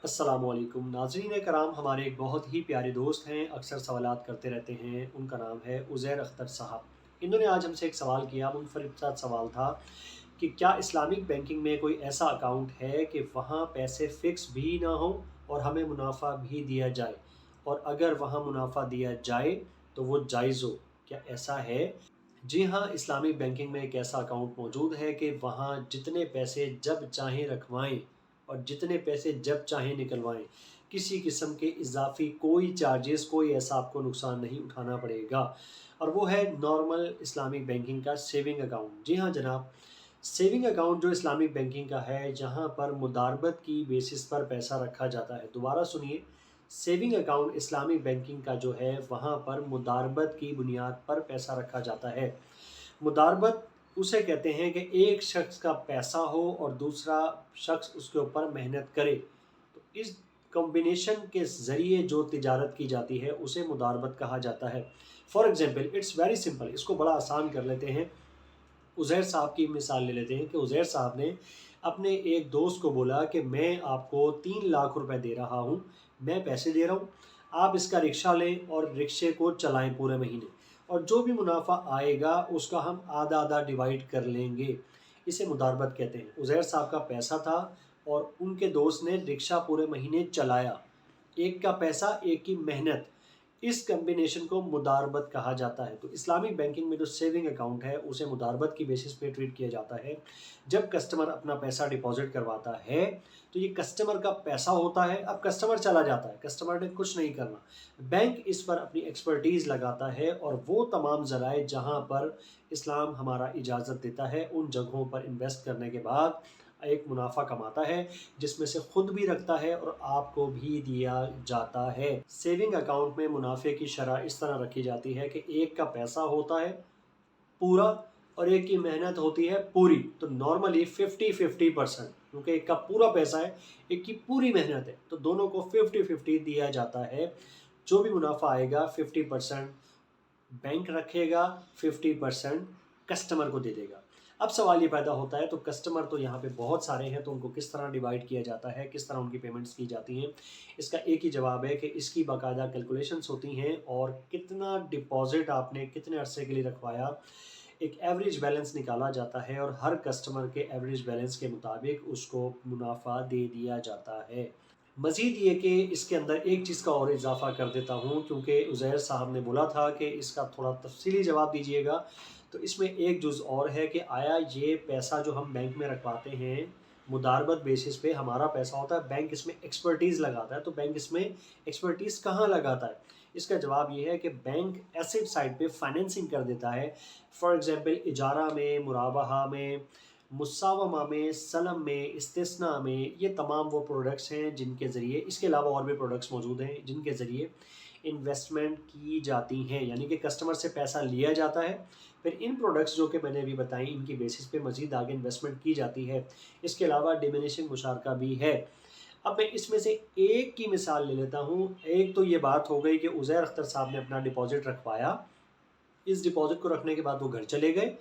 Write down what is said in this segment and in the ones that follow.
अस्सलाम वालेकुम नाज़रीन कराम। हमारे एक बहुत ही प्यारे दोस्त हैं, अक्सर सवालात करते रहते हैं। उनका नाम है उज़ैर अख्तर साहब। इन्होंने आज हमसे एक सवाल किया, मुनफ़रिद सा सवाल था कि क्या इस्लामिक बैंकिंग में कोई ऐसा अकाउंट है कि वहाँ पैसे फ़िक्स भी ना हो और हमें मुनाफ़ा भी दिया जाए, और अगर वहाँ मुनाफ़ा दिया जाए तो वो जायज़ हो, क्या ऐसा है? जी हाँ, इस्लामिक बैंकिंग में एक ऐसा अकाउंट मौजूद है कि वहाँ जितने पैसे जब चाहें रखवाएँ और जितने पैसे जब चाहें निकलवाएँ। किसी किस्म के इज़ाफ़ी कोई चार्जेस, कोई ऐसा आपको नुकसान नहीं उठाना पड़ेगा, और वो है नॉर्मल इस्लामिक बैंकिंग का सेविंग अकाउंट। जी हाँ जनाब, सेविंग अकाउंट जो इस्लामिक बैंकिंग का है, जहाँ पर मुदारबत की बेसिस पर पैसा रखा जाता है। दोबारा सुनिए, सेविंग अकाउंट इस्लामिक बैंकिंग का जो है, वहाँ पर मुदारबत की बुनियाद पर पैसा रखा जाता है। मुदारबत उसे कहते हैं कि एक शख्स का पैसा हो और दूसरा शख्स उसके ऊपर मेहनत करे, तो इस कॉम्बिनेशन के ज़रिए जो तिजारत की जाती है उसे मुदारबत कहा जाता है। For example it's very simple, इसको बड़ा आसान कर लेते हैं। उज़ैर साहब की मिसाल ले लेते हैं कि उज़ैर साहब ने अपने एक दोस्त को बोला कि मैं आपको 3 लाख रुपए दे रहा हूँ, मैं पैसे दे रहा हूँ, आप इसका रिक्शा लें और रिक्शे को चलाएं पूरे महीने, और जो भी मुनाफा आएगा उसका हम आधा आधा डिवाइड कर लेंगे। इसे मुदारबत कहते हैं। उज़ैर साहब का पैसा था और उनके दोस्त ने रिक्शा पूरे महीने चलाया, एक का पैसा एक की मेहनत, इस कॉम्बिनेशन को मुदारबत कहा जाता है। तो इस्लामिक बैंकिंग में जो सेविंग अकाउंट है उसे मुदारबत की बेसिस पे ट्रीट किया जाता है। जब कस्टमर अपना पैसा डिपॉजिट करवाता है तो ये कस्टमर का पैसा होता है। अब कस्टमर चला जाता है, कस्टमर ने कुछ नहीं करना, बैंक इस पर अपनी एक्सपर्टीज़ लगाता है और वो तमाम ज़राए जहाँ पर इस्लाम हमारा इजाज़त देता है उन जगहों पर इन्वेस्ट करने के बाद एक मुनाफा कमाता है, जिसमें से खुद भी रखता है और आपको भी दिया जाता है। सेविंग अकाउंट में मुनाफे की शरह इस तरह रखी जाती है कि एक का पैसा होता है पूरा और एक की मेहनत होती है पूरी। तो नॉर्मली 50-50%, क्योंकि एक का पूरा पैसा है, एक की पूरी मेहनत है, तो दोनों को 50-50 दिया जाता है। जो भी मुनाफा आएगा 50% बैंक रखेगा, 50% कस्टमर को दे देगा। अब सवाल ये पैदा होता है, तो कस्टमर तो यहाँ पे बहुत सारे हैं, तो उनको किस तरह डिवाइड किया जाता है, किस तरह उनकी पेमेंट्स की जाती हैं? इसका एक ही जवाब है कि इसकी बाकायदा कैलकुलेशंस होती हैं और कितना डिपॉज़िट आपने कितने अरसे के लिए रखवाया, एक एवरेज बैलेंस निकाला जाता है और हर कस्टमर के एवरेज बैलेंस के मुताबिक उसको मुनाफ़ा दे दिया जाता है। मज़ीद ये कि इसके अंदर एक चीज़ का और इज़ाफ़ा कर देता हूँ, क्योंकि उज़ैर साहब ने बोला था कि इसका थोड़ा तफ़सीली जवाब दीजिएगा। तो इसमें एक जुज़ और है कि आया ये पैसा जो हम बैंक में रखवाते हैं, मुदारबत बेसिस पे हमारा पैसा होता है, बैंक इसमें एक्सपर्टीज़ लगाता है, तो बैंक इसमें एक्सपर्टीज़ कहाँ लगाता है? इसका जवाब ये है कि बैंक एसेट साइड पे फाइनेंसिंग कर देता है। फॉर एग्ज़ाम्पल इजारा में, मुराबहा में, मुसावमा में, सलम में, इस्तिस्ना में, ये तमाम वो प्रोडक्ट्स हैं जिनके ज़रिए, इसके अलावा और भी प्रोडक्ट्स मौजूद हैं जिनके ज़रिए इन्वेस्टमेंट की जाती हैं, यानी कि कस्टमर से पैसा लिया जाता है, फिर इन प्रोडक्ट्स जो कि मैंने अभी बताई इनकी बेसिस पे मज़ीद आगे इन्वेस्टमेंट की जाती है। इसके अलावा डिमिनिशिंग मुशारका भी है। अब मैं इसमें से एक की मिसाल ले लेता हूँ। एक तो ये बात हो गई कि उज़ैर अख्तर साहब ने अपना डिपॉज़िट रखवाया, इस डिपॉज़िट को रखने के बाद वो घर चले गए।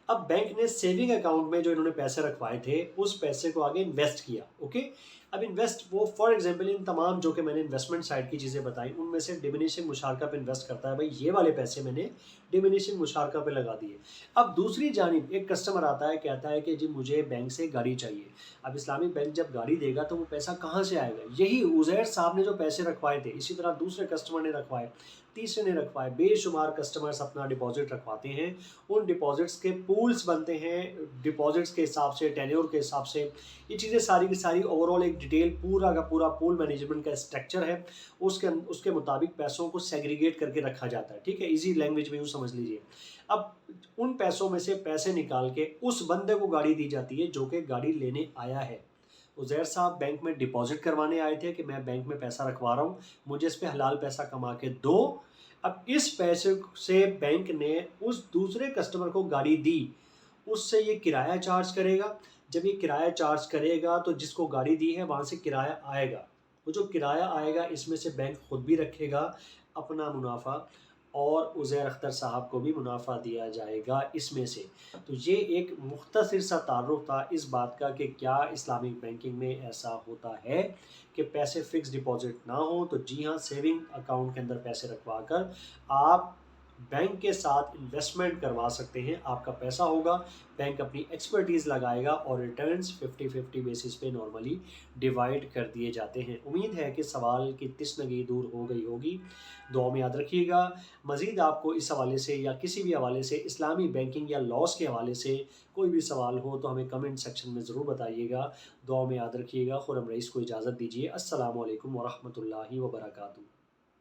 अब बैंक ने सेविंग अकाउंट में जो इन्होंने पैसे रखवाए थे, उस पैसे को आगे इन्वेस्ट किया, ओके? अब इन्वेस्ट वो फॉर एग्ज़ाम्पल इन तमाम जो कि मैंने इन्वेस्टमेंट साइड की चीज़ें बताई, उनमें से डिमिनिशिंग मुशारका पे इन्वेस्ट करता है, भई ये वाले पैसे मैंने डिमिनिशिंग मुशारका पे लगा दिए। अब दूसरी जानिब एक कस्टमर आता है, कहता है कि जी मुझे बैंक से गाड़ी चाहिए। अब इस्लामिक बैंक जब गाड़ी देगा तो वो पैसा कहाँ से आएगा? यही उज़ैर साहब ने जो पैसे रखवाए थे, इसी तरह दूसरे कस्टमर ने रखवाए, तीसरे ने रखवाए, बेशुमार कस्टमर्स अपना डिपॉज़िट रखवाते हैं। उन डिपॉज़िट्स के पूल्स बनते हैं, डिपॉज़िट्स के हिसाब से, टेन्योर के हिसाब से। ये चीज़ें सारी की सारी ओवरऑल एक डिटेल पूरा का पूरा पूल मैनेजमेंट का स्ट्रक्चर है। उसके मुताबिक पैसों को सेग्रीगेट करके रखा जाता है, ठीक है? ईज़ी लैंग्वेज में यूँ समझ लीजिए। अब उन पैसों में से पैसे निकाल के उस बंदे को गाड़ी दी जाती है जो कि गाड़ी लेने आया है। उज़ैर साहब बैंक में डिपॉज़िट करवाने आए थे कि मैं बैंक में पैसा रखवा रहा हूँ, मुझे इस पे हलाल पैसा कमा के दो। अब इस पैसे से बैंक ने उस दूसरे कस्टमर को गाड़ी दी, उससे ये किराया चार्ज करेगा। जब ये किराया चार्ज करेगा तो जिसको गाड़ी दी है वहाँ से किराया आएगा। वो जो किराया आएगा इसमें से बैंक खुद भी रखेगा अपना मुनाफ़ा, اور عزیر اختر صاحب کو بھی منافع دیا جائے گا اس میں سے۔ تو یہ ایک مختصر سا تعارف تھا اس بات کا کہ کیا اسلامک بینکنگ میں ایسا ہوتا ہے کہ پیسے فکس ڈپازٹ نہ ہوں۔ تو جی ہاں، سیونگ اکاؤنٹ کے اندر پیسے رکھوا کر آپ بینک کے ساتھ انویسٹمنٹ کروا سکتے ہیں، آپ کا پیسہ ہوگا، بینک اپنی ایکسپرٹیز لگائے گا اور ریٹرنز 50-50 بیسس پہ نارملی ڈیوائڈ کر دیے جاتے ہیں۔ امید ہے کہ سوال کی تشنگی دور ہو گئی ہوگی، دعا میں یاد رکھیے گا۔ مزید آپ کو اس حوالے سے یا کسی بھی حوالے سے اسلامی بینکنگ یا لاس کے حوالے سے کوئی بھی سوال ہو تو ہمیں کمنٹ سیکشن میں ضرور بتائیے گا، دعا میں یاد رکھیے گا۔ خرم رئیس کو اجازت دیجیے، السلام علیکم ورحمۃ اللہ وبرکاتہ۔